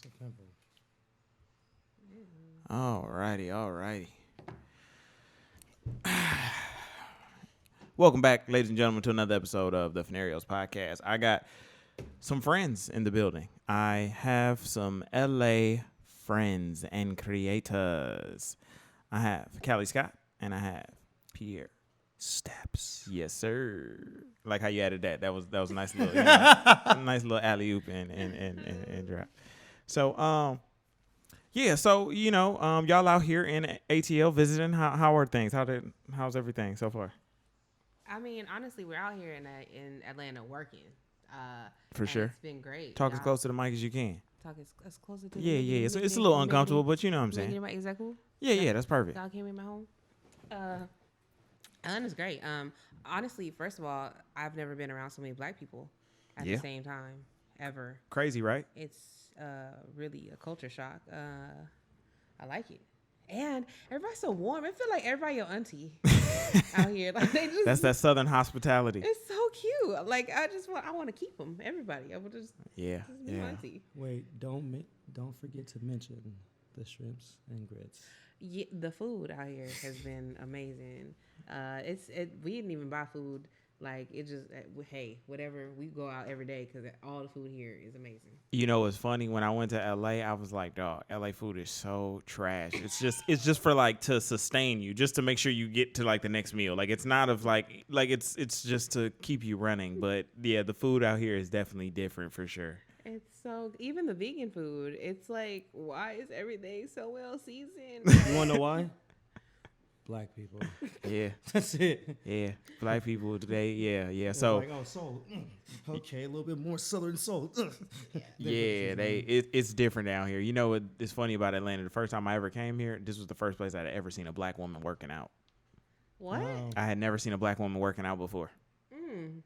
That's a pimple. Alrighty. Welcome back, ladies and gentlemen, to another episode of the Fenarios Podcast. I got some friends in the building. I have some LA friends and creators. I have Callie Scott and I have Pierre Steps. Yes, sir. Like how you added that. That was a nice little nice little alley oop and drop. So yeah, so y'all out here in ATL visiting. How are things? How's everything so far? I mean, honestly, we're out here in Atlanta working. For sure. It's been great. Talk as close to the mic as you can. Talk as close to the Yeah. It's a little uncomfortable, but you know what I'm saying. Is that cool? Yeah, that's perfect. Y'all came in my home. Atlanta's great. Honestly, first of all, I've never been around so many black people at the same time ever. Crazy, right? It's really a culture shock. I like it. And everybody's so warm. I feel like everybody your auntie out here. Like that's that Southern hospitality. It's so cute. Like I want to keep them. Everybody. I would just be auntie. Wait, don't forget to mention the shrimps and grits. Yeah, the food out here has been amazing. We didn't even buy food. Like it just whatever, we go out every day because all the food here is amazing. You know, it's funny, when I went to LA, I was like, dog, LA food is so trash. It's just for like to sustain you, just to make sure you get to like the next meal. Like it's not of like it's just to keep you running. But yeah, the food out here is definitely different for sure. It's so, even the vegan food, it's like, why is everything so well seasoned? You wanna know why? Black people. Yeah. That's it. Yeah. Black people today. Yeah. It's So like, salt. Okay, a little bit more southern salt. it's different down here. You know what is funny about Atlanta? The first time I ever came here, this was the first place I'd ever seen a black woman working out. What? Wow. I had never seen a black woman working out before.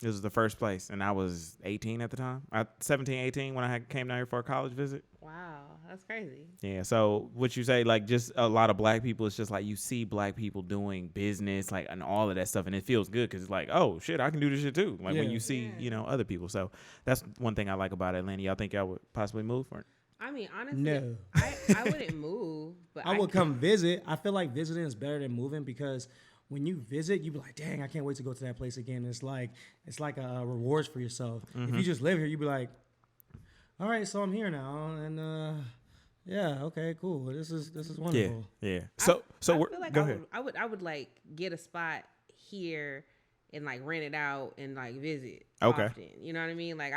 This was the first place, and I was 18 at the time. 17, 18 when I came down here for a college visit. Wow, that's crazy. Yeah, so what you say, like, just a lot of black people, it's just like you see black people doing business, like, and all of that stuff, and it feels good because it's like, oh, shit, I can do this shit too. Like, when you see, other people. So that's one thing I like about Atlanta. Y'all think y'all would possibly move for it? I mean, honestly, no. I wouldn't move, but I would come visit. I feel like visiting is better than moving because when you visit, you be like, dang, I can't wait to go to that place again. It's like a rewards for yourself. Mm-hmm. If you just live here, you be like, all right, so I'm here now, and okay, cool. This is wonderful. Yeah. I So feel like go ahead. I would like get a spot here and like rent it out and like visit. Okay. Often. You know what I mean? Like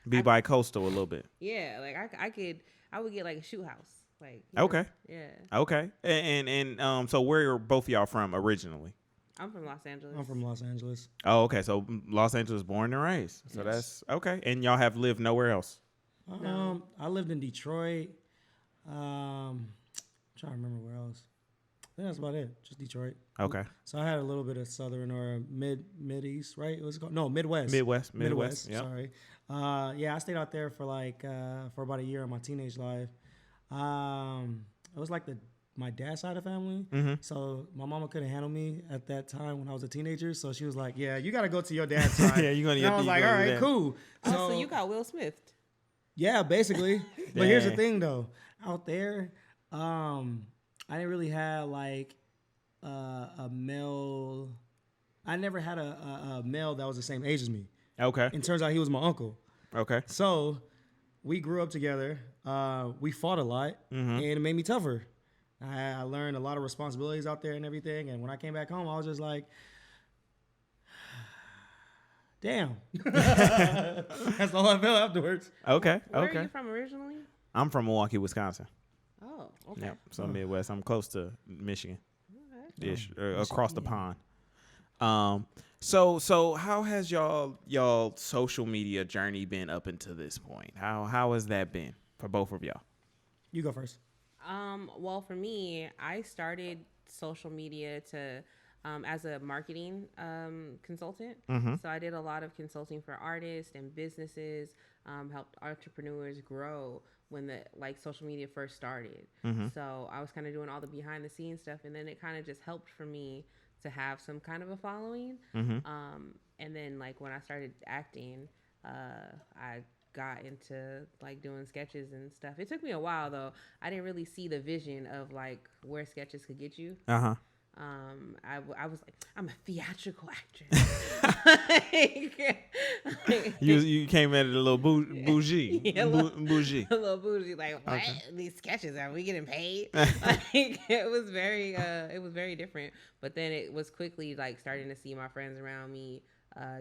Be bi-coastal a little bit. Yeah, like I would get like a shoe house. Like Okay. Yeah. Okay. And so where are both of y'all from originally? I'm from Los Angeles. I'm from Los Angeles. Oh, okay. So Los Angeles, born and raised. So that's okay. And y'all have lived nowhere else? No. I lived in Detroit. I'm trying to remember where else. I think that's about it. Just Detroit. Okay. So I had a little bit of southern or mid-east, right? It was called Midwest. Midwest. Yep. Sorry. I stayed out there for for about a year of my teenage life. It was like my dad's side of the family. Mm-hmm. So my mama couldn't handle me at that time when I was a teenager. So she was like, "Yeah, you got to go to your dad's side." Yeah, you're gonna. And I was like, "All right, cool." So you got Will Smith. Yeah, basically. But here's the thing, though. Out there, I didn't really have like a male. I never had a male that was the same age as me. Okay. And turns out he was my uncle. Okay. So we grew up together. We fought a lot, and it made me tougher. I learned a lot of responsibilities out there and everything. And when I came back home, I was just like, damn. That's all I felt afterwards. Okay. Where are you from originally? I'm from Milwaukee, Wisconsin. Oh, okay. Yep. So Midwest. I'm close to Michigan. Okay. Ish, across the pond. So how has y'all social media journey been up until this point? How has that been for both of y'all? You go first. Well, for me, I started social media as a marketing consultant. Mm-hmm. So I did a lot of consulting for artists and businesses, helped entrepreneurs grow when the social media first started. Mm-hmm. So I was kind of doing all the behind the scenes stuff, and then it kind of just helped for me to have some kind of a following. Mm-hmm. And then when I started acting, I got into like doing sketches and stuff. It took me a while though. I didn't really see the vision of like where sketches could get you. Uh-huh. I was like, I'm a theatrical actress. You came at it a little bougie. Yeah, Bougie. a little bougie. Like, what? Okay. These sketches, are we getting paid? Like, it was very different. But then it was quickly like starting to see my friends around me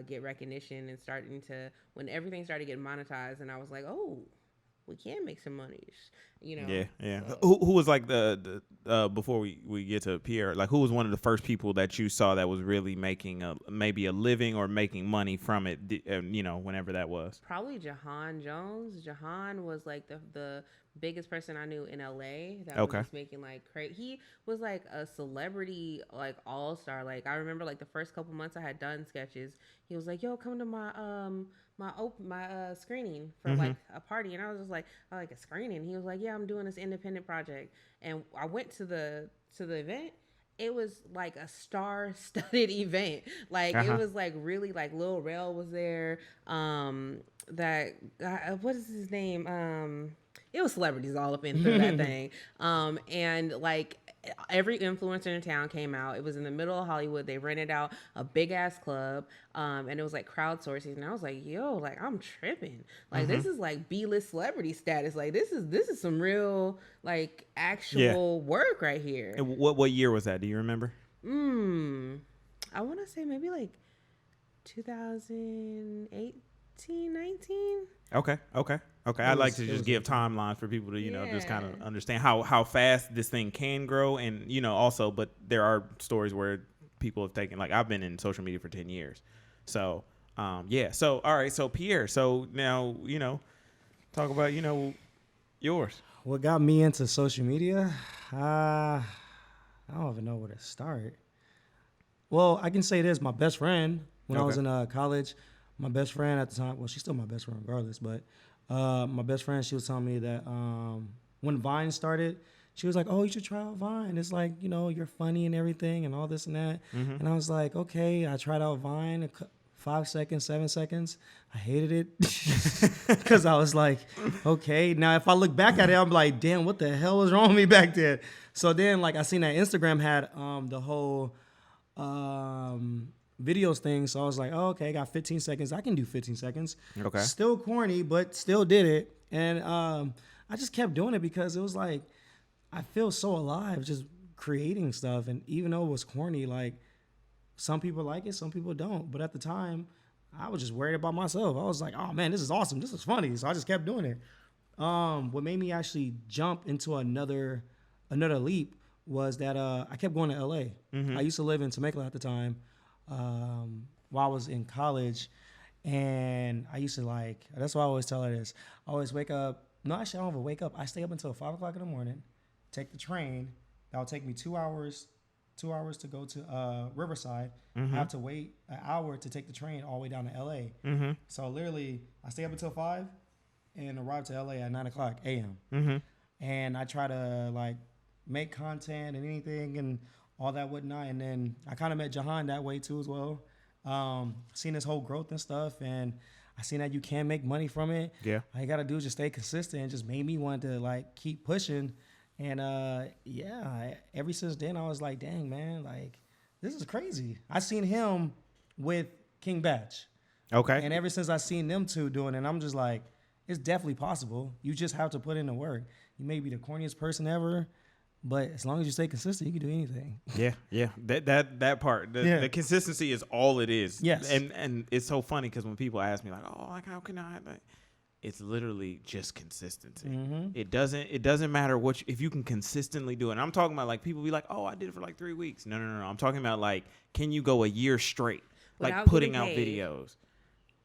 get recognition and starting to, when everything started getting monetized, and I was like, oh, we can make some money, you know. Yeah. So. Who was like the before we get to Pierre, like who was one of the first people that you saw that was really making maybe a living or making money from it, you know, whenever that was? Probably Jahan Jones. Jahan was like the biggest person I knew in LA that Okay. was just making like crazy. He was like a celebrity, like all-star. Like I remember like the first couple months I had done sketches, he was like, yo, come to my screening for like a party, and I was just like, oh, like a screening. He was like, yeah, I'm doing this independent project, and I went to the event. It was like a star-studded event. Like it was like really like Lil Rel was there. That what is his name? It was celebrities all up in that thing. And like every influencer in town came out. It was in the middle of Hollywood. They rented out a big ass club. And it was like crowdsourcing. And I was like, yo, like I'm tripping. Like this is like B-list celebrity status. Like this is some real like actual work right here. And what year was that? Do you remember? I want to say maybe like 2018, 19. Okay. I like to just give timelines for people to, you know, just kind of understand how fast this thing can grow. And, you know, also, but there are stories where people have taken, like I've been in social media for 10 years. So, So, all right. So Pierre, so now, you know, talk about, you know, yours. What got me into social media? I don't even know where to start. Well, I can say this. My best friend, when I was in college, my best friend at the time, well, she's still my best friend regardless, but my best friend, she was telling me that when Vine started, she was like, oh, you should try out Vine. It's like, you know, you're funny and everything and all this and that. And I was like, okay. I tried out Vine, 5 seconds, 7 seconds. I hated it because I was like, okay. Now, if I look back at it, I'm like, damn, what the hell was wrong with me back then? So then, like, I seen that Instagram had the whole videos thing. So I was like, oh, okay, I got 15 seconds. I can do 15 seconds. Okay. Still corny, but still did it. And I just kept doing it because it was like, I feel so alive just creating stuff. And even though it was corny, like some people like it, some people don't. But at the time, I was just worried about myself. I was like, oh man, this is awesome. This is funny. So I just kept doing it. What made me actually jump into another leap was that I kept going to LA. I used to live in Temecula at the time while I was in college. And I used to like, that's why I always tell her this. I always wake up. No, actually, I don't ever wake up. I stay up until 5 o'clock in the morning, take the train. That'll take me 2 hours to go to Riverside. I have to wait an hour to take the train all the way down to LA. So literally, I stay up until 5 and arrive to LA at 9 o'clock a.m. And I try to like make content and anything and all that whatnot. And then I kind of met Jahan that way too as well. Seen his whole growth and stuff, and I seen that you can make money from it. Yeah. All you gotta do is just stay consistent, and just made me want to like keep pushing. And ever since then I was like, dang man, like this is crazy. I seen him with King Batch. Okay. And ever since I seen them two doing it, I'm just like, it's definitely possible. You just have to put in the work. You may be the corniest person ever, but as long as you stay consistent, you can do anything. Yeah. That part, the consistency is all it is. Yes. And it's so funny because when people ask me like, oh, like how can I? Like, it's literally just consistency. It doesn't matter if you can consistently do it. And I'm talking about like people be like, oh, I did it for like 3 weeks. No. I'm talking about like, can you go a year straight, like putting out videos?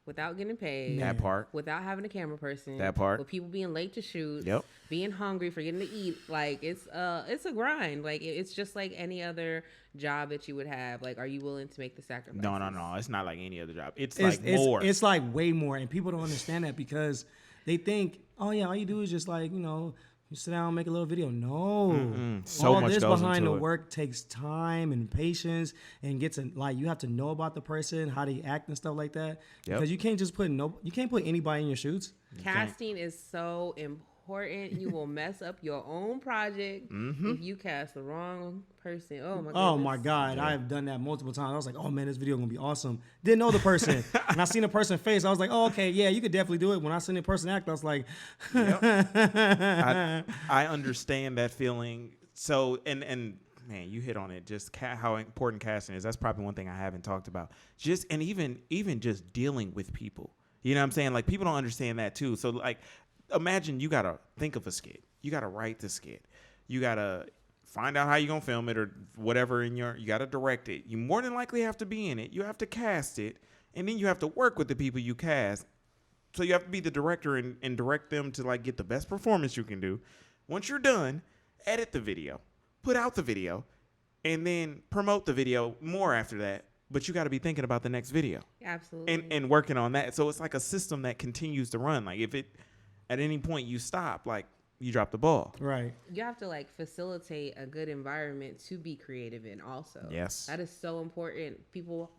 Without getting paid. That part. Without having a camera person. That part. With people being late to shoot. Yep. Being hungry, forgetting to eat. Like it's a grind. Like it's just like any other job that you would have. Like, are you willing to make the sacrifice? No. It's not like any other job. It's more. It's like way more. And people don't understand that because they think, oh yeah, all you do is just like, you know, You sit down and make a little video. No. So all much this goes behind into the it. work takes time and patience, and gets like you have to know about the person, how they act and stuff like that. Yep. Because you can't just put you can't put anybody in your shoots. Casting is so important. You will mess up your own project if you cast the wrong person. Oh my god. Oh my God, I've done that multiple times. I was like, oh man, this video gonna be awesome. Didn't know the person. And I seen the person's face. I was like, oh, okay, yeah, you could definitely do it. When I seen the person act, I was like, I understand that feeling. So, and man, you hit on it. Just how important casting is. That's probably one thing I haven't talked about. And even just dealing with people. You know what I'm saying? Like, people don't understand that too. So, like, imagine you gotta think of a skit. You gotta write the skit. You gotta find out how you're gonna film it or whatever you gotta direct it. You more than likely have to be in it. You have to cast it, and then you have to work with the people you cast. So you have to be the director and direct them to like get the best performance you can do. Once you're done, edit the video, put out the video, and then promote the video more after that. But you got to be thinking about the next video. Absolutely. And working on that. So it's like a system that continues to run. Like if it at any point you stop, like you drop the ball. right. You have to like facilitate a good environment to be creative in also. Yes. That is so important. People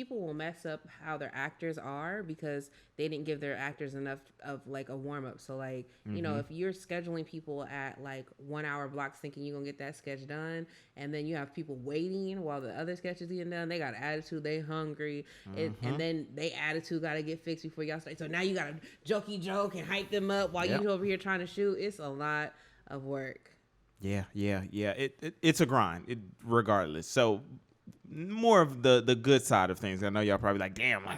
will mess up how their actors are because they didn't give their actors enough of like a warm up. So like, you know, if you're scheduling people at like 1 hour blocks thinking you're gonna get that sketch done, and then you have people waiting while the other sketch is getting done, they got attitude, they hungry, and then they attitude gotta get fixed before y'all start. So now you gotta jokey joke and hype them up while you over here trying to shoot. It's a lot of work. Yeah. It's a grind, regardless. So more of the good side of things. I know y'all probably like, damn, like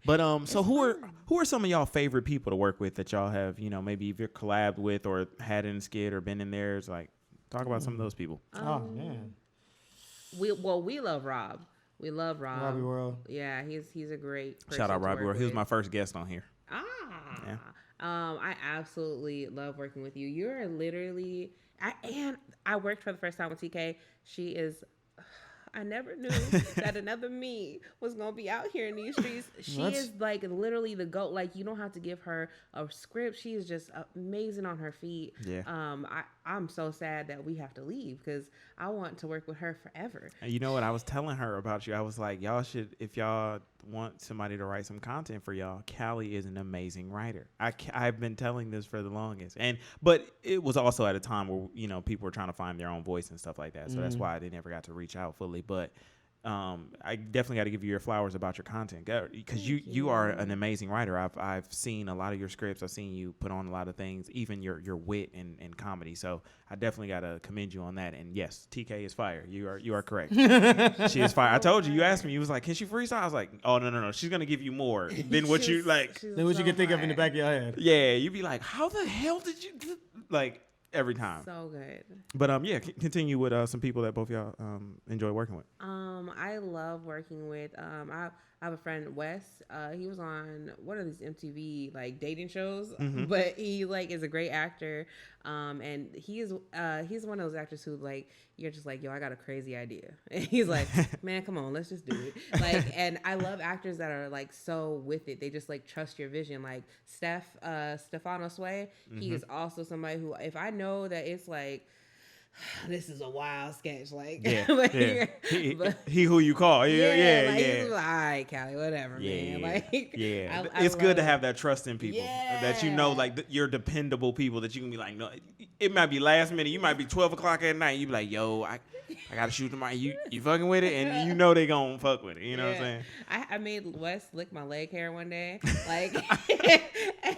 But so who are some of y'all favorite people to work with that y'all have, you know, maybe you've collabed with or had in a skit or been in theirs? Like, talk about some of those people. Oh man. We love Rob. We love Rob. Robbie World. Yeah, he's a great person. Shout out to Robbie work World. He was with. my first guest on here. Yeah. I absolutely love working with you. You're literally I worked for the first time with TK. She is I never knew that another me was gonna be out here in these streets. She is like literally the GOAT. Like you don't have to give her a script. She is just amazing on her feet. Yeah. I'm so sad that we have to leave because I want to work with her forever. And you know what? I was telling her about you. I was like, y'all should, if y'all want somebody to write some content for y'all, Callie is an amazing writer. I've been telling this for the longest. But it was also at a time where, you know, people were trying to find their own voice and stuff like that. So that's why I never got to reach out fully. But I definitely got to give you your flowers about your content because you are an amazing writer. I've seen a lot of your scripts. I've seen you put on a lot of things, even your wit and comedy. So I definitely got to commend you on that. And yes, TK is fire. You are correct. She is fire. I told you. You asked me. You was like, can she freestyle? I was like, oh no. She's gonna give you more than what you like. Than what you can think of in the back of your head. Yeah, you'd be like, how the hell did you like? Every time. So good. But yeah, continue with some people that both y'all enjoy working with. I love working with I have a friend, Wes. He was on one of these MTV like dating shows, but he like is a great actor. And he's one of those actors who like you're just like, yo, I got a crazy idea. And he's like, man, come on, let's just do it. Like, and I love actors that are like so with it. They just like trust your vision. Like Stefano Sway, he is also somebody who, if I know that it's like, this is a wild sketch, like he who you call, yeah. He's like, all right, Callie, whatever, man. Like, it's good to have that trust in people that you know, like you're dependable people that you can be like, no, it might be last minute, you might be 12 o'clock at night, you be like, yo, I gotta shoot tomorrow. You fucking with it, and you know they gonna fuck with it. You know what I'm saying? I made Wes lick my leg hair one day, like,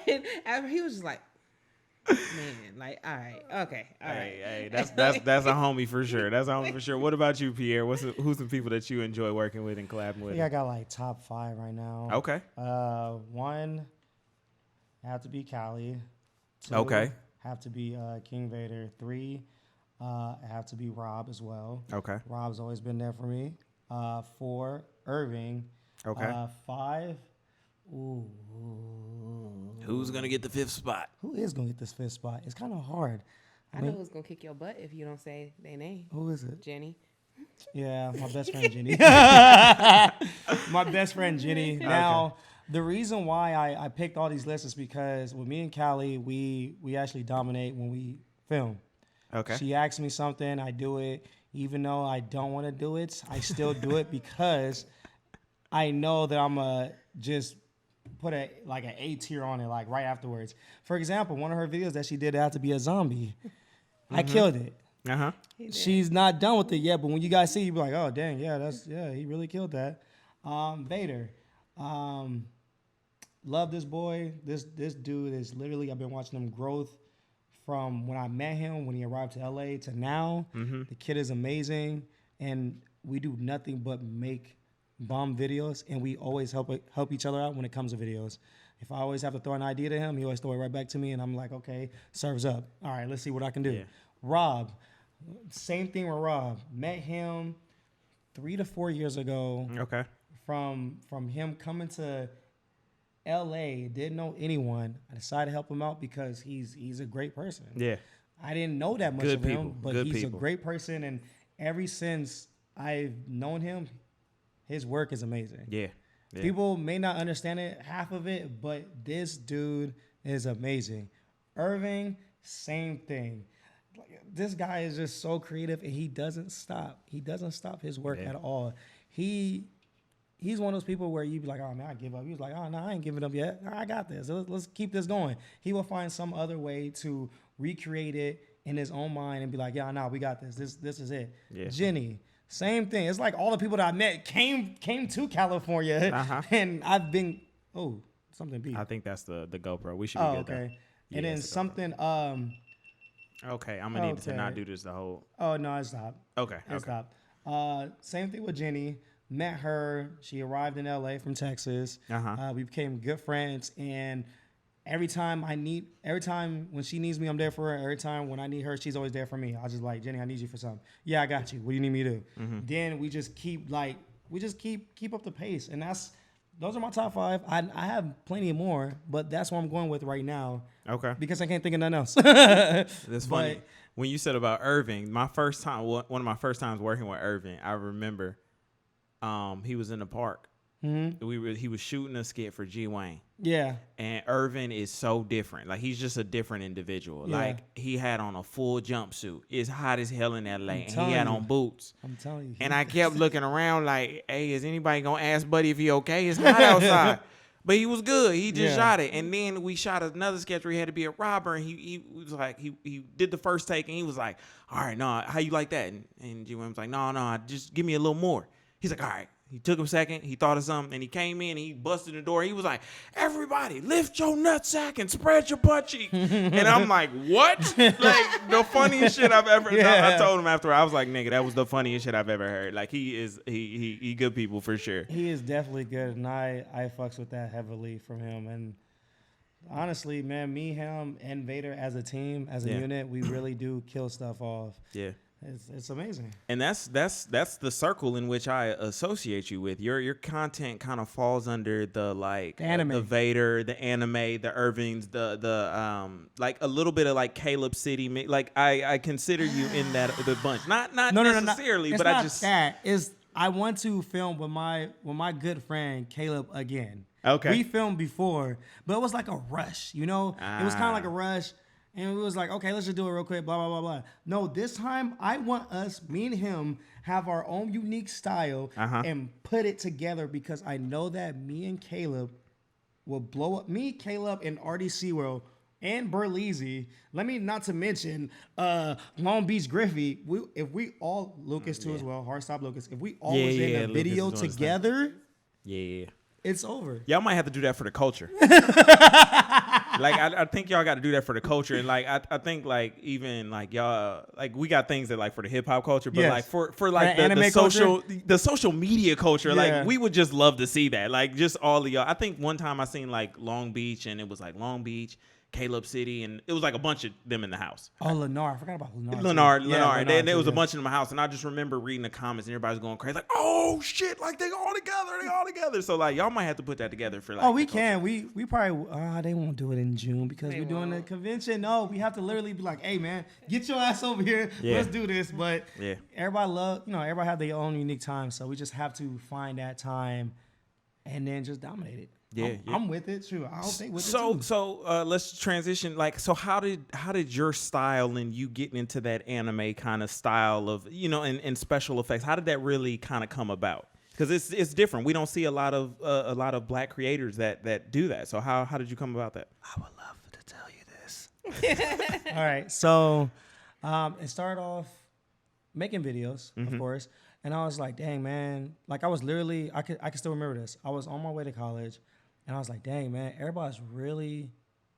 and after he was just like. Man, like, all right, okay, all right. Hey, that's a homie for sure. That's a homie for sure. What about you, Pierre? Who's some people that you enjoy working with and collabing with? I got like top 5 right now. Okay. 1 have to be Callie. 2 Okay. have to be King Vader. 3 have to be Rob as well. Okay. Rob's always been there for me. 4 Irving. Okay. 5. Ooh. Who's gonna get the 5th spot? Who is gonna get this 5th spot? It's kind of hard. I know who's gonna kick your butt if you don't say their name. Who is it? Jenny. Yeah, my best friend Jenny. My best friend Jenny. Now, The reason why I picked all these lists is because with me and Callie, we actually dominate when we film. Okay. She asks me something, I do it. Even though I don't want to do it, I still do it because I know that I'm just put an A tier on it like right afterwards. For example, one of her videos that she did had to be a zombie. I killed it. Uh-huh. She's not done with it yet, but when you guys see, you be like, oh dang, he really killed that. Vader. Love this boy. This dude is literally, I've been watching him growth from when I met him, when he arrived to LA to now. Mm-hmm. The kid is amazing, and we do nothing but make bomb videos, and we always help each other out when it comes to videos. If I always have to throw an idea to him, he always throw it right back to me, and I'm like, okay, serves up. All right, let's see what I can do. Yeah. Rob, same thing with Rob. Met him 3 to 4 years ago. Okay. From him coming to LA, didn't know anyone. I decided to help him out because he's a great person. Yeah. I didn't know that much Good of people. him, but Good he's people. a great person, and ever since I've known him, his work is amazing. Yeah. Yeah. People may not understand it, half of it, but this dude is amazing. Irving, same thing. This guy is just so creative, and he doesn't stop. He doesn't stop his work at all. He's one of those people where you be like, oh, man, I give up. He was like, oh, no, I ain't giving up yet. I got this. Let's keep this going. He will find some other way to recreate it in his own mind and be like, yeah, no, we got this. This is it. Yeah. Jenny, same thing. It's like all the people that I met came to California, and I've been, something beat. I think that's the GoPro. We should be good. Okay. Yeah, and then it's the something, okay, I'm going to need to not do this the whole... Oh, no, it stopped. Okay. It stopped. Same thing with Jenny. Met her. She arrived in LA from Texas. We became good friends, and every time when she needs me, I'm there for her. Every time when I need her, she's always there for me. I was just like, Jenny, I need you for something. Yeah, I got you. What do you need me to do? Then we just keep up the pace, and those are my top 5. I have plenty more, but that's what I'm going with right now. Okay. Because I can't think of nothing else. That's funny. When you said about Irving, one of my first times working with Irving, I remember he was in the park. Mm-hmm. He was shooting a skit for G Wayne. Yeah. And Irvin is so different. Like, he's just a different individual. Yeah. Like, he had on a full jumpsuit. It's hot as hell in LA. And he had on boots. I'm telling you. And I kept looking around like, hey, is anybody going to ask Buddy if he okay? It's hot outside. But he was good. He just shot it. And then we shot another sketch where he had to be a robber. And he was like, he did the first take. And he was like, all right, no, how you like that? And G Wayne was like, no, just give me a little more. He's like, all right. He took him a second. He thought of something, and he came in, and he busted the door. He was like, everybody, lift your nutsack and spread your butt cheek. And I'm like, what? Like, the funniest shit I've ever I told him after. I was like, nigga, that was the funniest shit I've ever heard. Like, he good people for sure. He is definitely good, and I fucks with that heavily from him. And honestly, man, me, him, and Vader as a team, as a unit, we really do kill stuff off. Yeah. It's amazing. And that's the circle in which I associate you with. Your content kind of falls under the anime. The Vader, the anime, the Irvings, the like a little bit of like Caleb City. Like I consider you in that the bunch. Not necessarily, no. But not I just that is I want to film with my good friend Caleb again. Okay. We filmed before, but it was like a rush, you know? It was kind of like a rush. And we was like, okay, let's just do it real quick, blah, blah, blah, blah. No, this time I want us, me and him, have our own unique style and put it together because I know that me and Caleb will blow up. Me, Caleb, and RDC World and Burleezy. Let me not to mention Long Beach Griffey. If we all, Lucas too as well, Hardstop Lucas, if we all was in a video together, it's over. Y'all might have to do that for the culture. Like, I think y'all got to do that for the culture. And, like, I think, like, even, like, y'all, like, we got things that, like, for the hip-hop culture. But, like, for like, the social media culture, like, we would just love to see that. Like, just all of y'all. I think one time I seen, like, Long Beach, and it was, like, Long Beach, Caleb City, and it was like a bunch of them in the house. Oh, Lennar. I forgot about Lennar. Lennar. And there was a bunch in my house, and I just remember reading the comments, and everybody's going crazy, like, oh, shit, like, they all together. So, like, y'all might have to put that together for, like, we can. We probably, they won't do it in June because we're doing the convention. No, we have to literally be like, hey, man, get your ass over here. Yeah. Let's do this. But everybody have their own unique time, so we just have to find that time and then just dominate it. Yeah, I'm with it. True. I hope they with it too. So let's transition. Like, so how did your style and you getting into that anime kind of style of, and special effects, how did that really kind of come about? Because it's different. We don't see a lot of Black creators that do that. So how did you come about that? I would love to tell you this. All right. So it started off making videos, of course. And I was like, dang, man. Like, I was literally, I can still remember this. I was on my way to college. And I was like, dang, man, everybody's really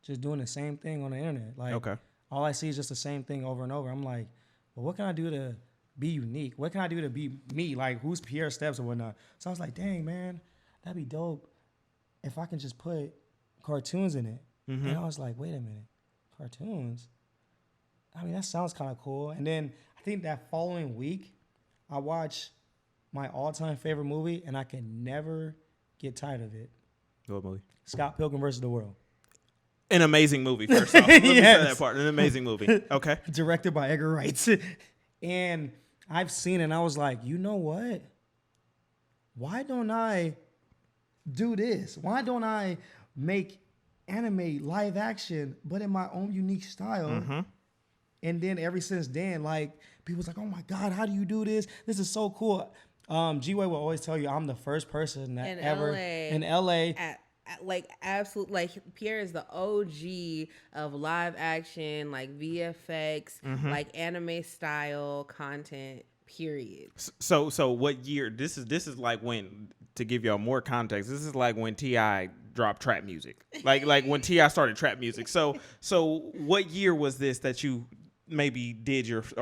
just doing the same thing on the internet. Like, all I see is just the same thing over and over. I'm like, well, what can I do to be unique? What can I do to be me? Like, who's Pierre Steps or whatnot? So I was like, dang, man, that'd be dope if I can just put cartoons in it. And I was like, wait a minute, cartoons? I mean, that sounds kind of cool. And then I think that following week, I watched my all-time favorite movie, and I can never get tired of it. What movie? Scott Pilgrim vs. the World. An amazing movie, first off. Let me say that part. An amazing movie. Okay. Directed by Edgar Wright. And I've seen it, and I was like, you know what? Why don't I do this? Why don't I make anime live action, but in my own unique style? And then ever since then, like, people's like, oh my God, how do you do this? This is so cool. G-Way will always tell you I'm the first person that in LA. Like, absolute, like, Pierre is the OG of live action, like VFX, like anime style content, period. So what year? This is like when, to give y'all more context, this is like when T.I. dropped trap music. Like when T.I. started trap music. So what year was this that you maybe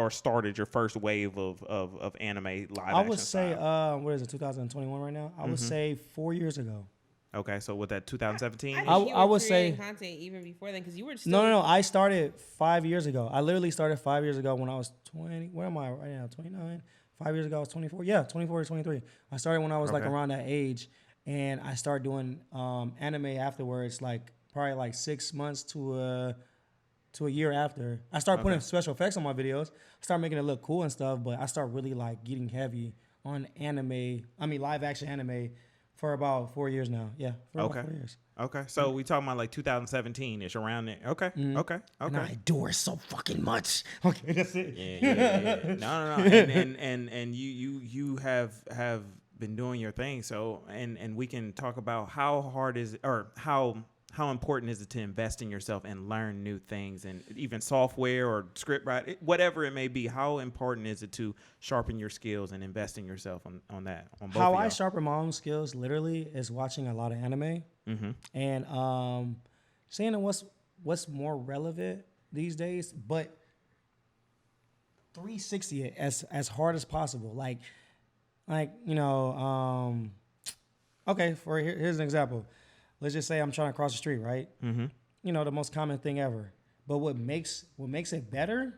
started your first wave of anime live action? I would say, what is it, 2021 right now? I would say 4 years ago. Okay, so with that 2017? I would say content even before then, because you were still... No. I started 5 years ago. I literally started 5 years ago when I was 20. Where am I right now? 29. 5 years ago I was 24. Yeah, 24 or 23. I started when I was like around that age, and I started doing anime afterwards, like probably like 6 months to a year after. I started putting special effects on my videos. I started making it look cool and stuff, but I started really like getting heavy on live action anime for about 4 years now. Yeah, about 4 years. Okay, so we talking about like 2017-ish, around there. Okay. And I adore it so fucking much. Okay, that's it. Yeah. No. And you have been doing your thing. So and we can talk about how hard is it, or how important is it to invest in yourself and learn new things, and even software or script writing, whatever it may be. How important is it to sharpen your skills and invest in yourself on that? On both how of I y'all? sharpen my own skills literally is watching a lot of anime and seeing what's more relevant these days, but 360 it as hard as possible. Like okay, here's an example. Let's just say I'm trying to cross the street, right? The most common thing ever. But what makes it better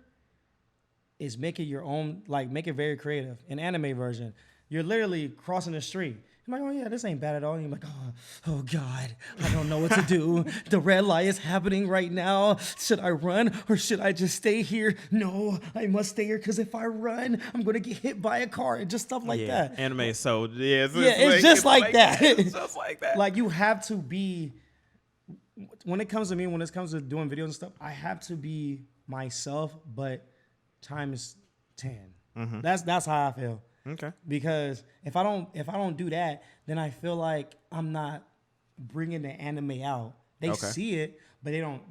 is make it your own, like make it very creative. An anime version, you're literally crossing the street. I'm like, oh yeah, this ain't bad at all. And you're like, oh God, I don't know what to do. The red light is happening right now. Should I run or should I just stay here? No, I must stay here because if I run, I'm gonna get hit by a car and just stuff like that. Anime is so it's just like that. It's just like that. Like you have to be. When it comes to me, when it comes to doing videos and stuff, I have to be myself, but times 10. That's how I feel. Okay. Because if I don't do that, then I feel like I'm not bringing the anime out. They see it, but they don't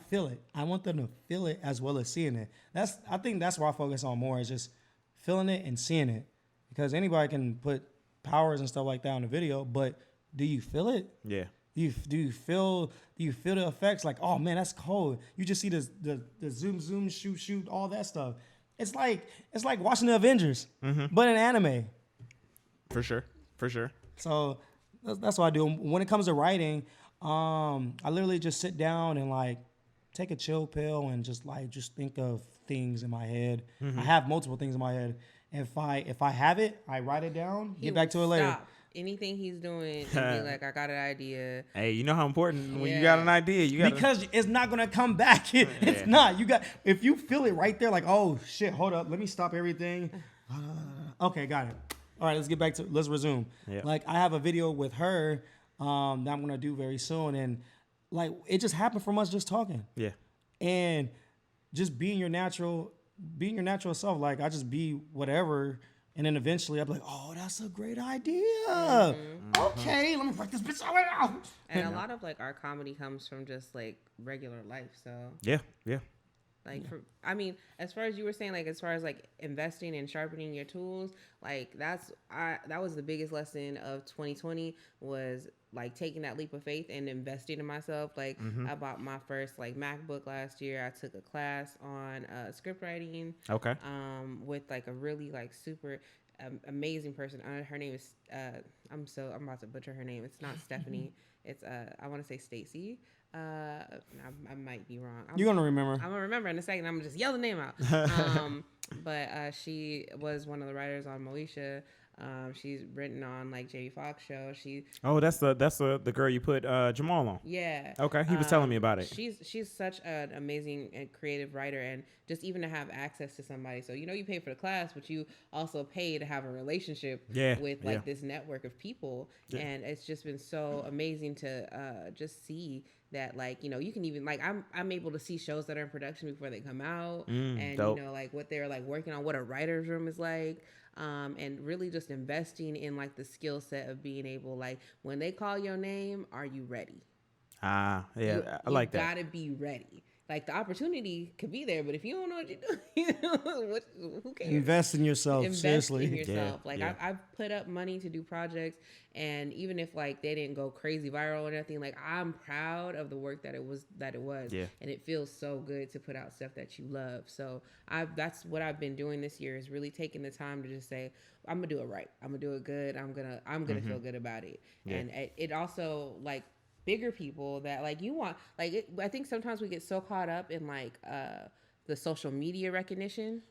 feel it. I want them to feel it as well as seeing it. I think that's where I focus on more, is just feeling it and seeing it. Because anybody can put powers and stuff like that on the video, but do you feel it? Yeah. Do you feel the effects? Like, oh man, that's cold. You just see the zoom, shoot, all that stuff. It's like watching the Avengers, but in anime. For sure. So that's what I do. When it comes to writing, I literally just sit down and like take a chill pill and just think of things in my head. I have multiple things in my head. If I have it, I write it down. Get back to it later. Anything he's doing, and be like, I got an idea. Hey, you know how important when you got an idea, because it's not gonna come back. It's not. If you feel it right there, like, oh shit, hold up, let me stop everything. Okay, got it. All right, let's resume. Yeah. Like I have a video with her that I'm gonna do very soon, and like it just happened from us just talking. Yeah. And just being your natural self. Like I just be whatever, and then eventually I'm like, oh, that's a great idea. Okay, let me break this bitch out. And a lot of like our comedy comes from just like regular life. So Yeah. Yeah. like I mean, as far as you were saying, like as far as like investing and sharpening your tools, like that was the biggest lesson of 2020 was like taking that leap of faith and investing in myself. Like I bought my first like MacBook last year. I took a class on script writing. Okay. With like a really like super amazing person. Her name is I'm about to butcher her name. It's not Stephanie. It's I want to say Stacy. I might be wrong. You're gonna remember. I'm gonna remember in a second. I'm gonna just yell the name out. But she was one of the writers on Moesha. She's written on like Jamie Foxx show. That's the girl you put Jamal on. Yeah. Okay, he was telling me about it. She's such an amazing and creative writer, and just even to have access to somebody. So you pay for the class, but you also pay to have a relationship with like this network of people, and it's just been so amazing to just see that like you can even like I'm able to see shows that are in production before they come out, and dope. like what they're like working on, what a writer's room is like. And really just investing in like the skill set of being able, like when they call your name, are you ready? I like that. You gotta be ready. Like the opportunity could be there, but if you don't know what you're doing, who cares? Invest in yourself. Seriously. In yourself. I've put up money to do projects, and even if like they didn't go crazy viral or anything, like I'm proud of the work that it was. Yeah. And it feels so good to put out stuff that you love. So that's what I've been doing this year is really taking the time to just say, I'm gonna do it right. I'm gonna do it good. I'm gonna feel good about it. Yeah. And it also like bigger people that like you want like I think sometimes we get so caught up in like the social media recognition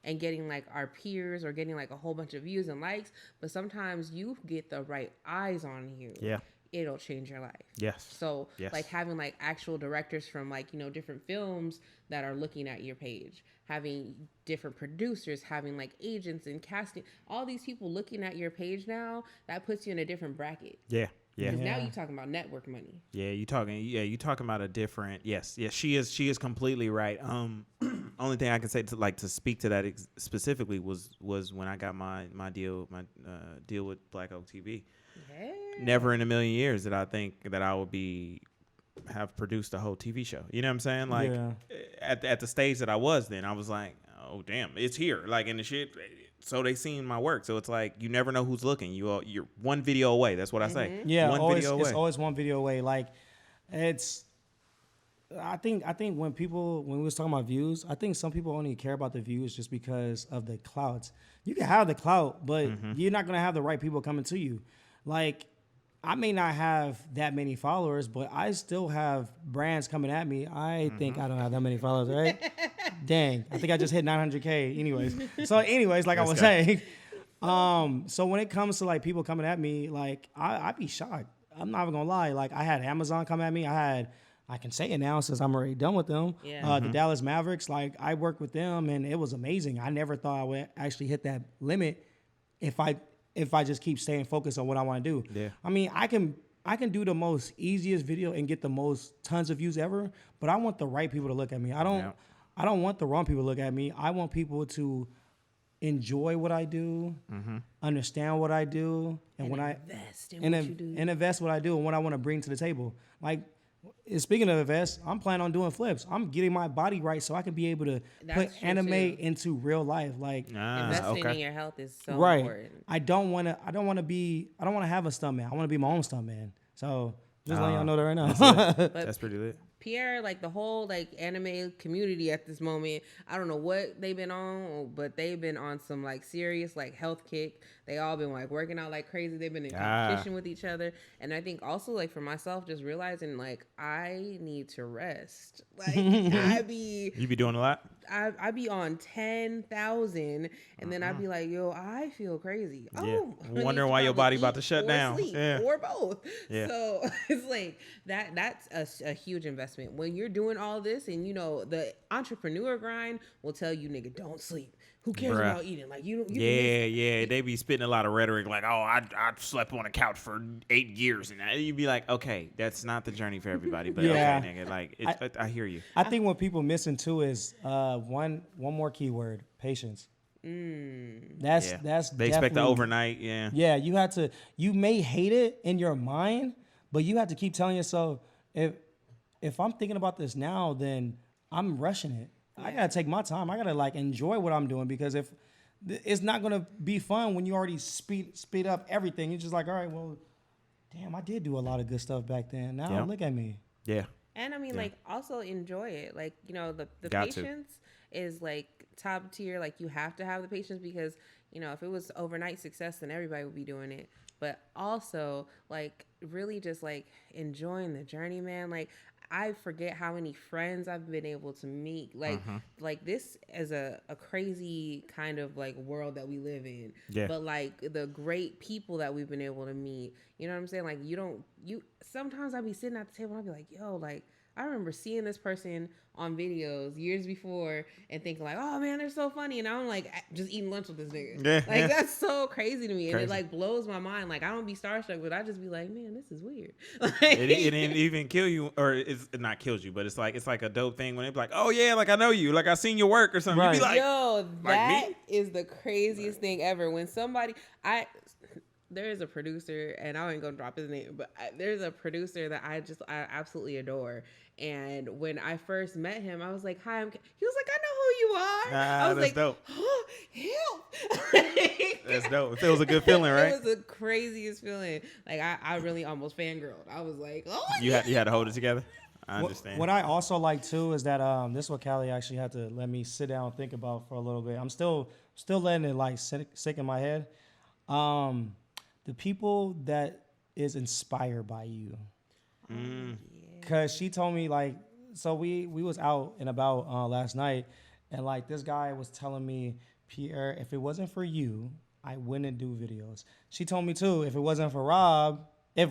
and getting like our peers or getting like a whole bunch of views and likes, but sometimes you get the right eyes on you. Yeah. It'll change your life. Yes. So like having like actual directors from like different films that are looking at your page, having different producers, having like agents and casting, all these people looking at your page now, that puts you in a different bracket. Yeah. Yeah. Because now you're talking about network money. Yeah, you're talking about a different. Yes, she is completely right. Only thing I can say to speak to that specifically was when I got my deal with Black Oak TV. Yeah. Never in a million years did I think that I would have produced a whole TV show. You know what I'm saying? Like at the stage that I was then, I was like, oh damn, it's here. Like in the shit. So they seen my work. So it's like you never know who's looking. You're one video away. That's what I say. Yeah, video away. It's always one video away. Like it's. I think when we was talking about views, I think some people only care about the views just because of the clout. You can have the clout, but you're not gonna have the right people coming to you. Like I may not have that many followers, but I still have brands coming at me. I think I don't have that many followers, right? Dang, I think I just hit 900K. Anyways, like I was saying. So when it comes to like people coming at me, like I be shocked. I'm not even gonna lie. Like I had Amazon come at me. I can say it now since I'm already done with them. Yeah. The Dallas Mavericks, like I worked with them and it was amazing. I never thought I would actually hit that limit if I just keep staying focused on what I want to do. Yeah. I mean, I can do the most easiest video and get the most tons of views ever, but I want the right people to look at me. I don't want the wrong people to look at me. I want people to enjoy what I do, understand what I do, and when invest in what you do. And invest what I do and what I want to bring to the table. Like speaking of invest, I'm planning on doing flips. I'm getting my body right so I can be able to put anime into real life. Like investing in your health is so important. I don't want to have a stuntman. I want to be my own stuntman. So just letting y'all know that right now. That's pretty lit. Pierre, like the whole like anime community at this moment, I don't know what they've been on, but they've been on some like serious like health kick. They all been like working out like crazy. They've been in competition with each other. And I think also like for myself, just realizing like I need to rest. Like you be doing a lot? I be on 10,000 and then I'd be like, yo, I feel crazy. Oh, wondering why your body about to shut down. Or both. Yeah. So it's like that's a huge investment investment. When you're doing all this, and you know the entrepreneur grind will tell you, nigga, don't sleep. Who cares about eating? Like you can miss They be spitting a lot of rhetoric like, oh, I slept on a couch for 8 years, and you'd be like, okay, that's not the journey for everybody, but Yeah. okay, nigga, like I hear you. I think what people missing too is one more keyword: patience. That's they expect the definitely- overnight. Yeah. Yeah, you may hate it in your mind, but you have to keep telling yourself, if I'm thinking about this now, then I'm rushing it. I gotta take my time. I gotta like enjoy what I'm doing, because if it's not gonna be fun when you already speed up everything. You're just like, all right, well, damn, I did do a lot of good stuff back then. Now look at me. Yeah. And I mean, like, also enjoy it. Like, you know, the Got to. patience is like top tier. Like, you have to have the patience, because, you know, if it was overnight success, then everybody would be doing it. But also, like, really just like enjoying the journey, man. Like, I forget how many friends I've been able to meet. Like this is a crazy kind of like world that we live in. Yeah. But like the great people that we've been able to meet, you know what I'm saying? Like sometimes I'll be sitting at the table and I'll be like, yo, like I remember seeing this person on videos years before and thinking like, oh man, they're so funny. And I'm like just eating lunch with this nigga. Yeah, like that's so crazy to me. And it like blows my mind. Like I don't be starstruck, but I just be like, man, this is weird. It didn't even kill you, or it's not kills you, but it's like a dope thing when they be like, oh yeah, like I know you, like I seen your work or something. Right. You be like, yo, like that me? is the craziest thing ever. When somebody, there is a producer, and I ain't gonna drop his name, but there's a producer that I absolutely adore. And when I first met him, I was like, "Hi, I'm." He was like, "I know who you are." I was that's like, dope. "Oh, help!" That's dope. It feels a good feeling, right? It was the craziest feeling. Like I really almost fangirled. I was like, "Oh." You had to hold it together. I understand. What I also like too is that this is what Callie actually had to let me sit down and think about for a little bit. I'm still letting it like sink in my head. The people that is inspired by you. Cause she told me like, so we was out and about last night, and like this guy was telling me, Pierre, if it wasn't for you, I wouldn't do videos. She told me too, if it wasn't for Rob, if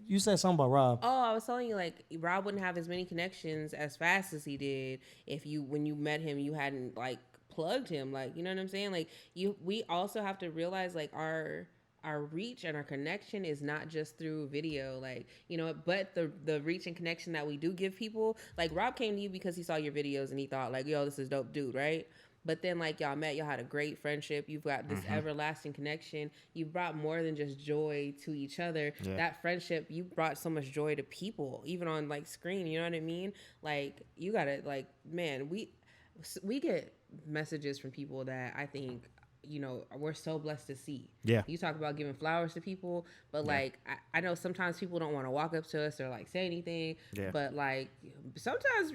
you said something about Rob. Oh, I was telling you, like, Rob wouldn't have as many connections as fast as he did if when you met him, you hadn't like plugged him. Like, you know what I'm saying? Like we also have to realize like our reach and our connection is not just through video, like, you know, but the reach and connection that we do give people, like Rob came to you because he saw your videos and he thought like, yo, this is dope dude, right? But then like y'all met, y'all had a great friendship, you've got this everlasting connection, you brought more than just joy to each other. That friendship, you brought so much joy to people, even on like screen, you know what I mean? Like you gotta like, man, we get messages from people that I think, you know, we're so blessed to see. Yeah. You talk about giving flowers to people, but like, I know sometimes people don't want to walk up to us or like say anything, but like sometimes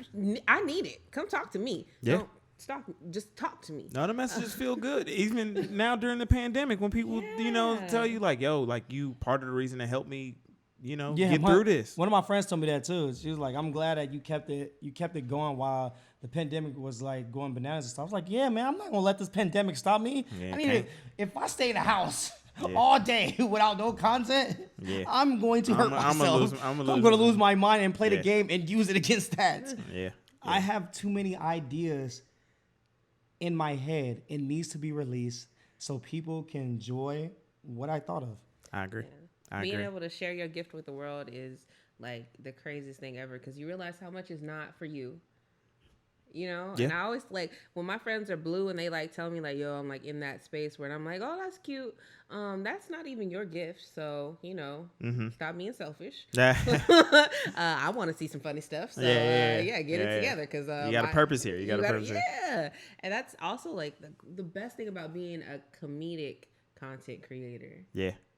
I need it. Come talk to me. Yeah. Don't stop. Just talk to me. No, the messages feel good. Even now during the pandemic, when people, you know, tell you like, yo, like you part of the reason to help me, you know, get through this. One of my friends told me that too. She was like, I'm glad that you kept it going while the pandemic was like going bananas and stuff. I was like, yeah, man, I'm not gonna let this pandemic stop me. Yeah, I mean, if I stay in the house all day without no content, I'm going to hurt myself. I'm gonna lose my mind and play the game and use it against that. I have too many ideas in my head. It needs to be released so people can enjoy what I thought of. I agree. Being able to share your gift with the world is like the craziest thing ever, because you realize how much is not for you. You know, and I always like when my friends are blue and they like tell me like, yo, I'm like in that space where I'm like, oh, that's cute. That's not even your gift. So, you know, stop being selfish. I want to see some funny stuff. So get it together. Cause you got a purpose here. You got a purpose here. Yeah. And that's also like the best thing about being a comedic content creator.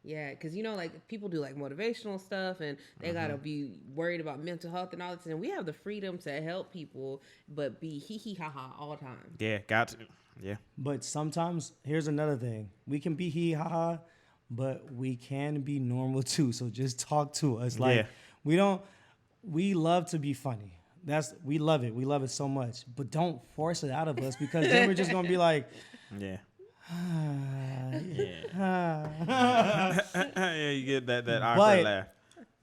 Yeah, because, you know, like, people do, like, motivational stuff, and they got to be worried about mental health and all this, and we have the freedom to help people, but be hee-hee-ha-ha all the time. Yeah, got to. Yeah. But sometimes, here's another thing. We can be hee-hee-ha-ha, but we can be normal, too, so just talk to us. Like, we love to be funny. We love it. We love it so much. But don't force it out of us, because then we're just going to be like... You get that awkward laugh.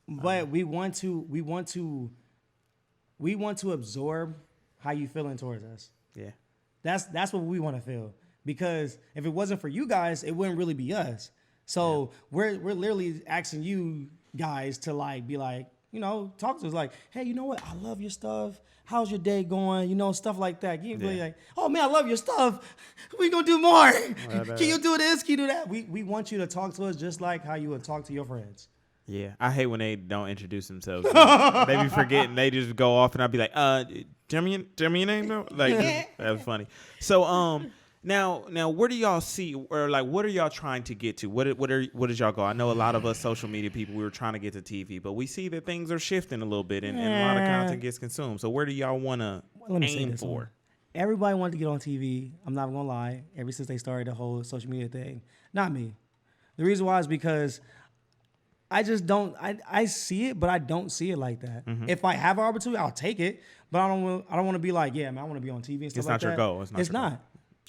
But we want to we want to absorb how you feeling towards us. Yeah. That's what we want to feel. Because if it wasn't for you guys, it wouldn't really be us. So we're literally asking you guys to like be like, you know, talk to us like, hey, you know what? I love your stuff. How's your day going? You know, stuff like that. You ain't really like, oh man, I love your stuff. We gonna do more. Can you do this? Can you do that? We want you to talk to us just like how you would talk to your friends. Yeah, I hate when they don't introduce themselves. They be forgetting. They just go off, and I'll be like, tell me your name though. Like that was funny. So now where do y'all see, or like what are y'all trying to get to? What is y'all goal? I know a lot of us social media people, we were trying to get to TV, but we see that things are shifting a little bit, and a lot of content gets consumed. So where do y'all want to aim for? Everybody wanted to get on TV. I'm not gonna lie. Ever since they started the whole social media thing, not me. The reason why is because I just don't. I see it, but I don't see it like that. Mm-hmm. If I have an opportunity, I'll take it. But I don't want to be like, yeah, man, I want to be on TV and stuff like that. It's not your goal. It's not. Goal.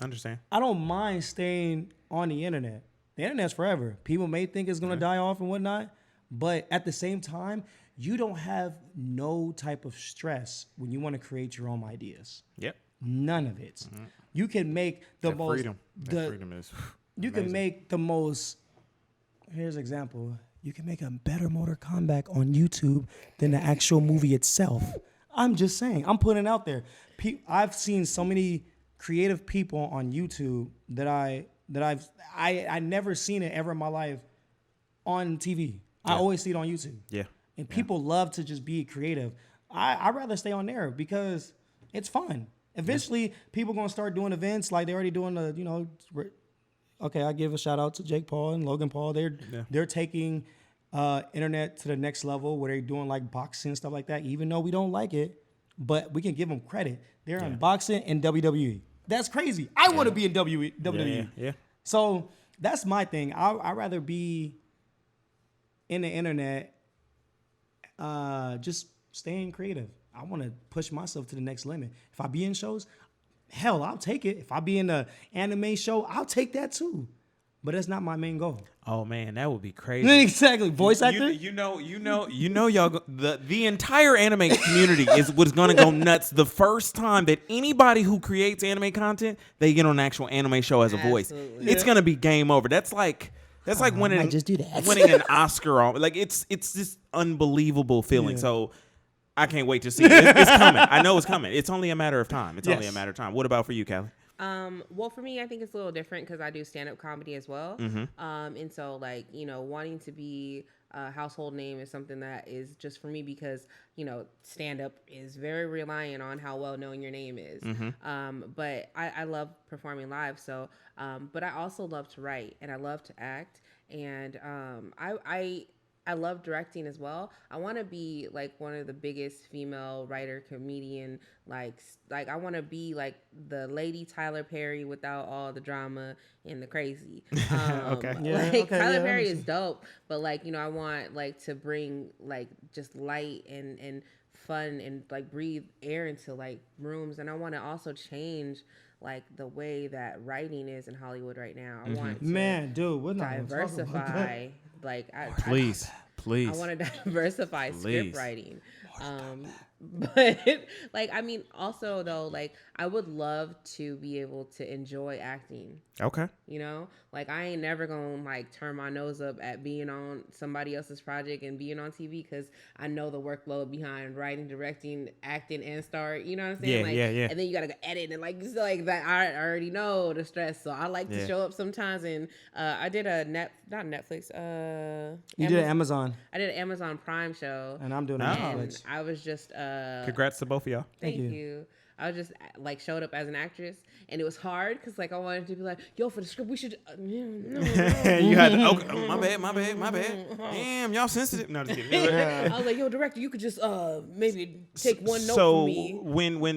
Understand. I don't mind staying on the internet. The internet's forever. People may think it's gonna die off and whatnot, but at the same time, you don't have no type of stress when you want to create your own ideas. Yep. None of it. Mm-hmm. You can make the most freedom. That freedom is you amazing. Can make the most. Here's an example. You can make a better Mortal Kombat on YouTube than the actual movie itself. I'm just saying. I'm putting it out there. I've seen so many creative people on YouTube that I never seen it ever in my life on TV. Yeah. I always see it on YouTube. Yeah. And people love to just be creative. I'd rather stay on there because it's fun. Eventually, people gonna start doing events like they're already doing the, you know. Okay, I give a shout out to Jake Paul and Logan Paul. They're taking internet to the next level where they're doing like boxing and stuff like that. Even though we don't like it, but we can give them credit. They're in boxing and WWE. That's crazy. I want to be in WWE. Yeah. So that's my thing. I'd rather be in the internet, just staying creative. I want to push myself to the next limit. If I be in shows, hell, I'll take it. If I be in an anime show, I'll take that too. But that's not my main goal. Oh man, that would be crazy. Exactly, voice actor. You know, y'all. The entire anime community was gonna go nuts the first time that anybody who creates anime content, they get on an actual anime show as a voice. Yeah. It's gonna be game over. That's like winning an Oscar. Like it's this unbelievable feeling. Yeah. So I can't wait to see it. It's coming. I know it's coming. It's only a matter of time. What about for you, Callie? Well, for me, I think it's a little different because I do stand-up comedy as well. Mm-hmm. And so, like, you know, wanting to be a household name is something that is just for me because, you know, stand-up is very reliant on how well-known your name is. Mm-hmm. But I love performing live. So, but I also love to write and I love to act. And I love directing as well. I want to be like one of the biggest female writer comedian. Like I want to be like the Lady Tyler Perry without all the drama and the crazy. Okay. Tyler Perry is dope, but like, you know, I want like to bring like just light and fun and like breathe air into like rooms. And I want to also change like the way that writing is in Hollywood right now. I want to we're not diversify. Like please. I want to diversify script writing. But like, I mean, also though, like I would love to be able to enjoy acting. Okay. You know, like I ain't never gonna like turn my nose up at being on somebody else's project and being on TV because I know the workload behind writing, directing, acting, and star. You know what I'm saying? Yeah. And then you gotta go edit and like that. I already know the stress, so I like to show up sometimes. And I did a not Netflix. You did an Amazon. I did an Amazon Prime show, and I'm doing it on Netflix. I was just congrats to both of y'all. Thank you. I was just like showed up as an actress, and it was hard because like I wanted to be like, yo, for the script we should. You had to, my bad. Damn, y'all sensitive. No, just kidding. I was like, yo, director, you could just maybe take one note from me.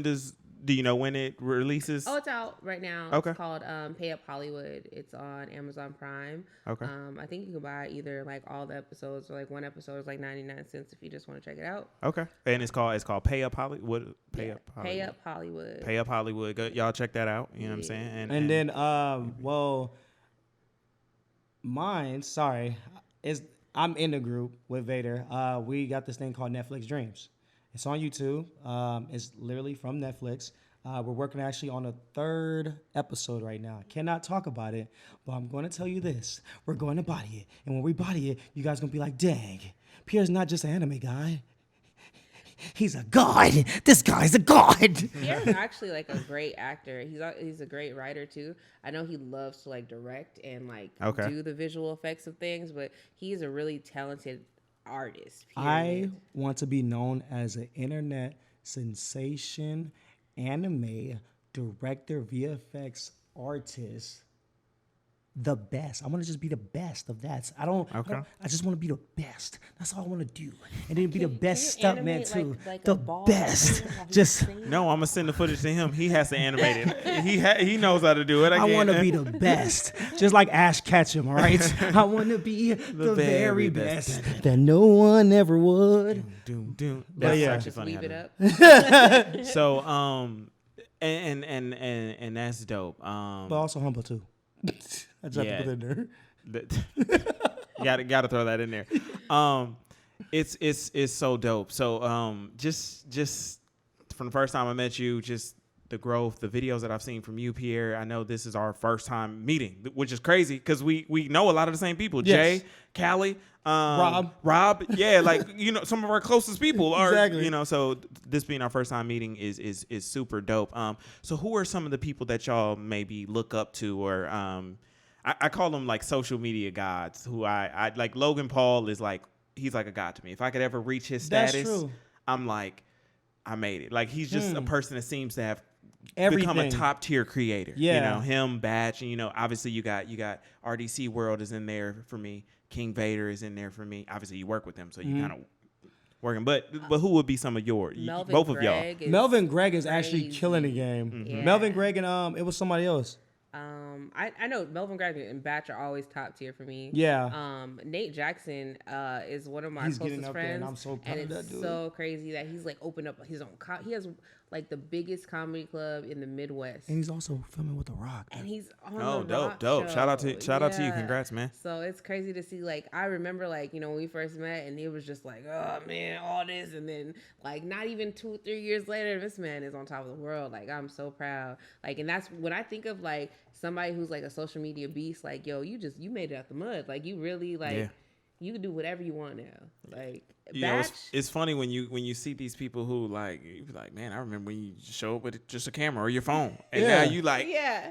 So do you know when it releases? Oh, it's out right now. Okay. It's called Pay Up Hollywood. It's on Amazon Prime. Okay. I think you can buy either like all the episodes or like one episode is like 99 cents if you just want to check it out. Okay. And it's called Pay Up Hollywood. Pay Up Hollywood. Pay Up Hollywood. Go, y'all check that out. You know what I'm saying? And then mine, sorry, is I'm in the group with Vader. We got this thing called Netflix Dreams. It's on YouTube. It's literally from Netflix. We're working actually on a third episode right now. I cannot talk about it, but I'm going to tell you this. We're going to body it. And when we body it, you guys going to be like, dang, Pierre's not just an anime guy. He's a god. This guy's a god. Pierre's actually like a great actor. He's a great writer too. I know he loves to like direct and like do the visual effects of things, but he's a really talented artist. Period. I want to be known as an internet sensation, anime director, VFX artist. The best. I want to just be the best of that. I just want to be the best. That's all I want to do. And then be the best stuntman too. Like the best. Just no. I'm gonna send the footage to him. He has to animate it. He knows how to do it. I want to be the best. Just like Ash Ketchum. All right. I want to be the very best that no one ever would. Doom. That's actually funny. Leave it up. So and that's dope. But also humble too. I just have to put it in there. Gotta throw that in there. It's so dope. So just from the first time I met you, just the growth, the videos that I've seen from you, Pierre. I know this is our first time meeting, which is crazy because we know a lot of the same people. Yes. Jay, Callie, Rob. Yeah, like some of our closest people are. Exactly. So this being our first time meeting is super dope. So who are some of the people that y'all maybe look up to, or I call them like social media gods, who I like. Logan Paul is like, he's like a god to me. If I could ever reach his status, that's true. I'm like, I made it. Like he's just a person that seems to have everything. Become a top tier creator. Yeah. Him, Batch, and obviously you got RDC World is in there for me. King Vader is in there for me. Obviously you work with them, so you kind of working. But who would be some of yours? Both of y'all. Melvin Gregg is actually killing the game. Mm-hmm. Yeah. Melvin Gregg and it was somebody else. I know Melvin Gregg and Batch are always top tier for me. Yeah. Nate Jackson is one of my he's closest friends, and I'm so proud of that dude. It's so crazy that he's like opened up his own. He has like the biggest comedy club in the Midwest, and he's also filming with The Rock. And he's on the Rock dope. Show. Shout out to you. Congrats, man. So it's crazy to see. Like I remember, like when we first met, and it was just like, oh man, all this, and then like not even 2-3 years later, this man is on top of the world. Like I'm so proud. Like, and that's when I think of like somebody who's like a social media beast. Like, yo, you made it out the mud. Like you really like you can do whatever you want now. Like. It's funny when you see these people who like you be like, man, I remember when you show up with just a camera or your phone, and now you like,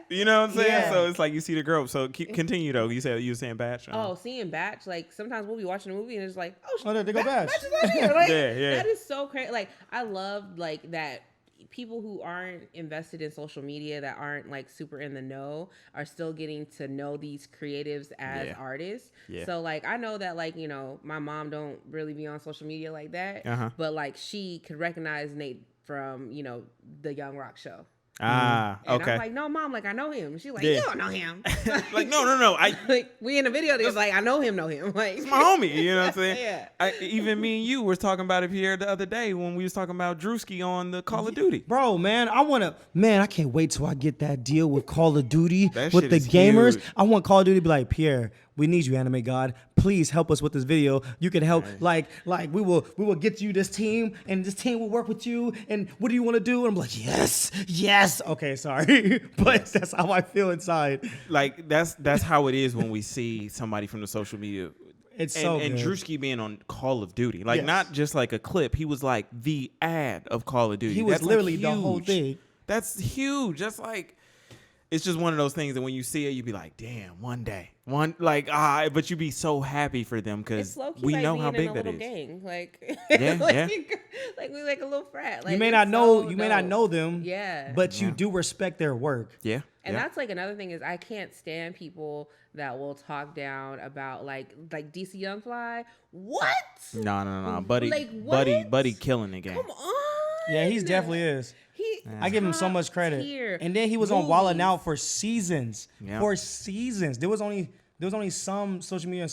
you know what I'm saying? Yeah. So it's like you see the growth. So continue though. You were saying Batch. Seeing Batch, like sometimes we'll be watching a movie and it's like, there they go Batch. Batch is on here. Like, yeah. That is so crazy. Like I love like that. People who aren't invested in social media, that aren't like super in the know, are still getting to know these creatives as artists. Yeah. So like I know that like my mom don't really be on social media like that, but like she could recognize Nate from the Young Rock Show. And okay. I'm like, no, mom, like I know him. She's like, you don't know him. Like, no. I like we in the video. They was like, I know him. Like it's my homie. You know what I'm saying? Yeah. Even me and you were talking about it here the other day when we was talking about Drewski on the Call of Duty. Bro, man, I can't wait till I get that deal with Call of Duty with the gamers. Huge. I want Call of Duty to be like, Pierre, we need you, anime god. Please help us with this video. You can help. Like we will get you this team, and this team will work with you. And what do you want to do? And I'm like, yes. Okay, sorry, but that's how I feel inside. Like that's how it is when we see somebody from the social media. It's so good. And Drewski being on Call of Duty, like not just like a clip. He was like the ad of Call of Duty. He was literally like the whole thing. That's huge. That's like. It's just one of those things that when you see it, you be like, damn, one day. But you be so happy for them because we like know how big that is. Gang. Like, like we like a little frat. Like, you may not know them. Yeah. But you do respect their work. Yeah. And that's like another thing is I can't stand people that will talk down about like DC Young Fly. What? No. Buddy killing the game. Come on. Yeah, he definitely is. I give him so much credit. And then he was on Wildin' Out for seasons. Yep. For seasons. There was only some social media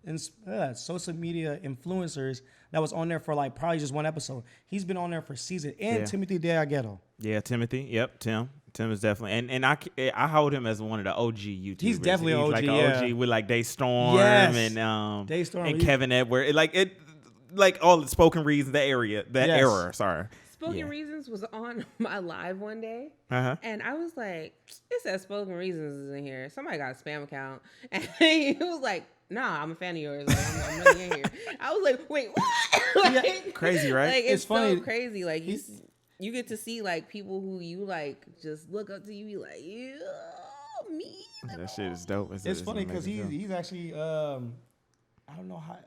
influencers that was on there for like probably just one episode. He's been on there for seasons. And Timothy DeAghetto. Yeah, Timothy. Yep, Tim. Tim is definitely and I hold him as one of the OG YouTubers. He's definitely OG. Like an OG with like Daystorm and Daystorm and Kevin Edward. like all the spoken reasons, that era. Sorry. Spoken Reasons was on my live one day, and I was like, "It says Spoken Reasons is in here. Somebody got a spam account," and he was like, "Nah, I'm a fan of yours. Like, I'm really in here." I was like, "Wait, what?" Like, crazy, right? Like it's funny. so crazy. Like you get to see like people who you like just look up to you, be like, "Yeah, me." That shit is dope. It's funny because he's actually I don't know how.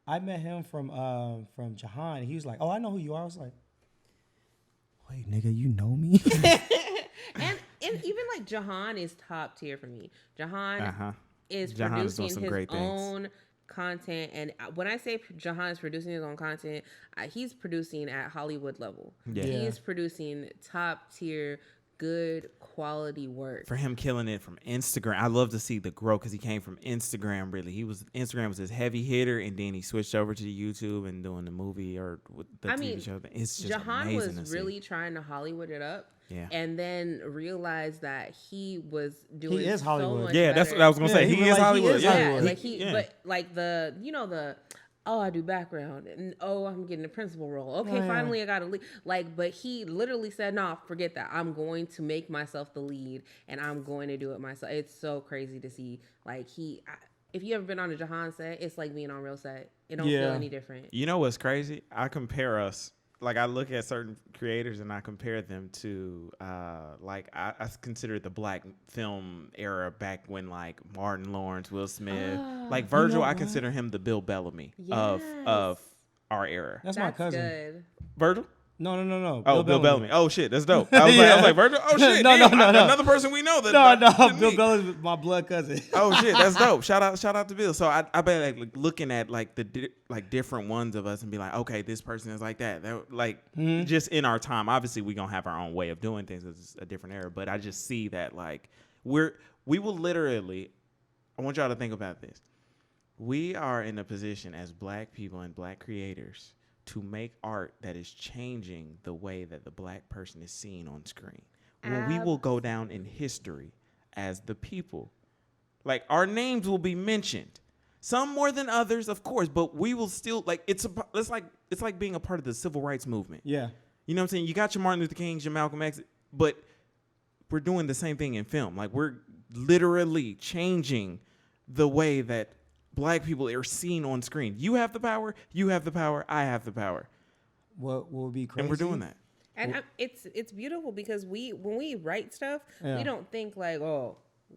I met him from Jahan. He was like, "Oh, I know who you are." I was like, "Wait, nigga, you know me?" and even like Jahan is top tier for me. Jahan is Jahan is producing his own content, and when I say Jahan is producing his own content, he's producing at Hollywood level. Yeah. He is producing top tier, good quality work. For him killing it from Instagram, I love to see the growth because he came from Instagram. Really, Instagram was his heavy hitter, and then he switched over to YouTube and doing the movie or the TV show. It's just Jahan amazing was to really see. trying to Hollywood it up. Yeah. And then realized that he was doing He is Hollywood. so much Yeah, that's better. what I was gonna say. He is Hollywood. Yeah, Hollywood. like but like the I do background and I'm getting a principal role. Okay, finally I got a lead. Like, but he literally said, "No, forget that. I'm going to make myself the lead, and I'm going to do it myself." It's so crazy to see. Like if you ever been on a Jahan set, it's like being on real set. It don't feel any different. You know what's crazy? I compare us. Like I look at certain creators and I compare them to like I consider the black film era back when like Martin Lawrence, Will Smith, like Virgil. I consider him the Bill Bellamy of our era. That's my cousin. Good. Virgil? No. Oh, Bill Bellamy. Oh shit, that's dope. I was like Virgil. Oh shit. No. Another person we know that. No. Bill Bellamy's my blood cousin. Oh shit, that's dope. Shout out to Bill. So I bet like looking at like the different ones of us and be like, okay, this person is like that. Just in our time. Obviously, we gonna have our own way of doing things. It's a different era, but I just see that like we will literally. I want y'all to think about this. We are in a position as black people and black creators to make art that is changing the way that the black person is seen on screen. When we will go down in history as the people. Like our names will be mentioned. Some more than others, of course, but we will still like it's like being a part of the civil rights movement. Yeah. You know what I'm saying? You got your Martin Luther Kings, your Malcolm X, but we're doing the same thing in film. Like we're literally changing the way that black people are seen on screen. You have the power. I have the power. What will be crazy? And we're doing that. And it's beautiful because when we write stuff, we don't think like, oh,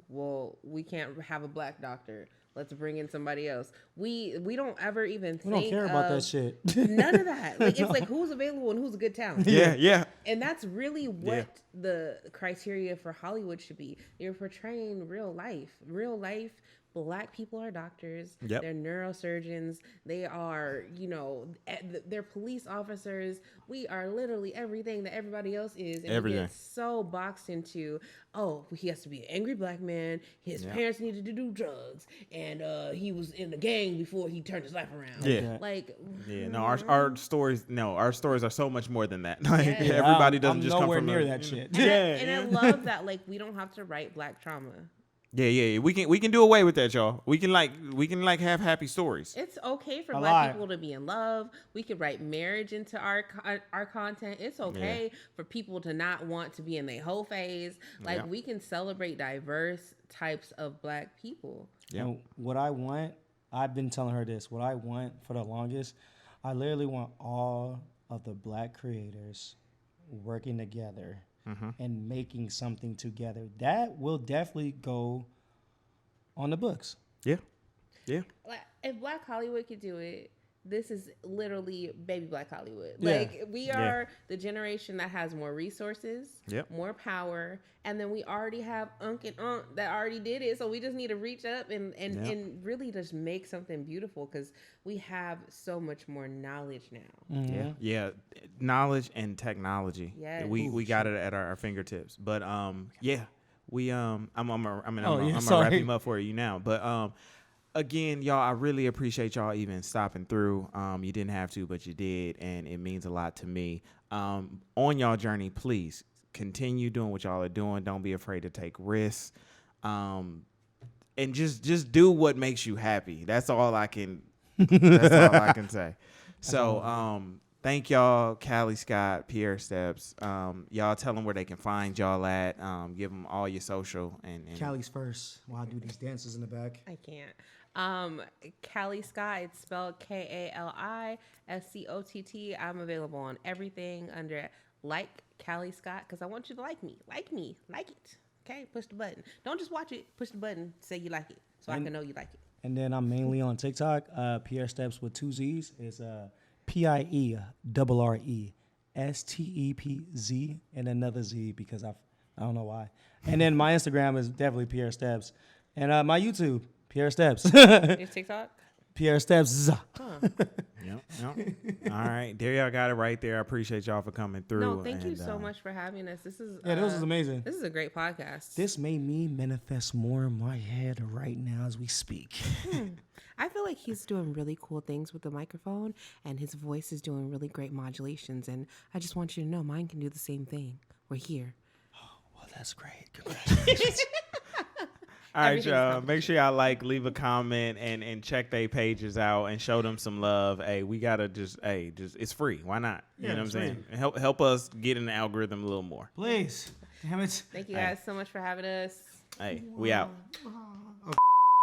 well, we can't have a black doctor. Let's bring in somebody else. We don't ever even think. We don't care about that shit. None of that. Like it's like who's available and who's a good talent. Yeah. And that's really what the criteria for Hollywood should be. You're portraying real life. Black people are doctors. Yep. They're neurosurgeons. They are, they're police officers. We are literally everything that everybody else is. And we get so boxed into, he has to be an angry black man. His parents needed to do drugs. And he was in the gang before he turned his life around. Yeah. Our stories are so much more than that. Like, Yeah. everybody doesn't just come from near that shit. And I love that, like, we don't have to write black trauma. Yeah. We can do away with that, y'all. We can have happy stories. It's okay for black people to be in love. We could write marriage into our content. It's okay for people to not want to be in their whole phase. Like we can celebrate diverse types of black people. Yeah. And what I want, I've been telling her this. What I want for the longest, I literally want all of the black creators working together. And making something together that will definitely go on the books. Yeah. Like if Black Hollywood could do it, this is literally baby Black Hollywood. Yeah. Like we are the generation that has more resources, more power, and then we already have Unc and Aunt that already did it. So we just need to reach up and really just make something beautiful because we have so much more knowledge now. Mm-hmm. Yeah. Knowledge and technology. Yes. We got it at our fingertips. But I'm gonna wrap him up for you now. But again, y'all, I really appreciate y'all even stopping through. You didn't have to, but you did, and it means a lot to me. On y'all journey, please continue doing what y'all are doing. Don't be afraid to take risks, and just do what makes you happy. That's all I can. That's all I can say. So, thank y'all, Callie Scott, Pierre Steps. Y'all tell them where they can find y'all at. Give them all your social and Callie's first while I do these dances in the back. I can't. Callie Scott, it's spelled KALISCOTT. I'm available on everything under like Callie Scott because I want you to like me. Like it. Okay, push the button. Don't just watch it. Push the button. Say you like it, so I can know you like it. And then I'm mainly on TikTok. Pierre Steps with 2 Z's is PIERRESTEPZ and another Z because I don't know why. And then my Instagram is definitely Pierre Steps, and my YouTube Pierre Steps. Your TikTok? Pierre Steps. Yep. All right, there y'all got it right there. I appreciate y'all for coming through. No, thank you so much for having us. This is this was amazing. This is a great podcast. This made me manifest more in my head right now as we speak. I feel like he's doing really cool things with the microphone, and his voice is doing really great modulations. And I just want you to know, mine can do the same thing. We're here. Oh, well, that's great. Congratulations. All right, y'all. Make sure y'all leave a comment, and check their pages out and show them some love. Hey, we gotta just it's free. Why not? You know what I'm saying? Help us get in the algorithm a little more. Please. Damn it. Thank you guys so much for having us. Hey, we out. Okay.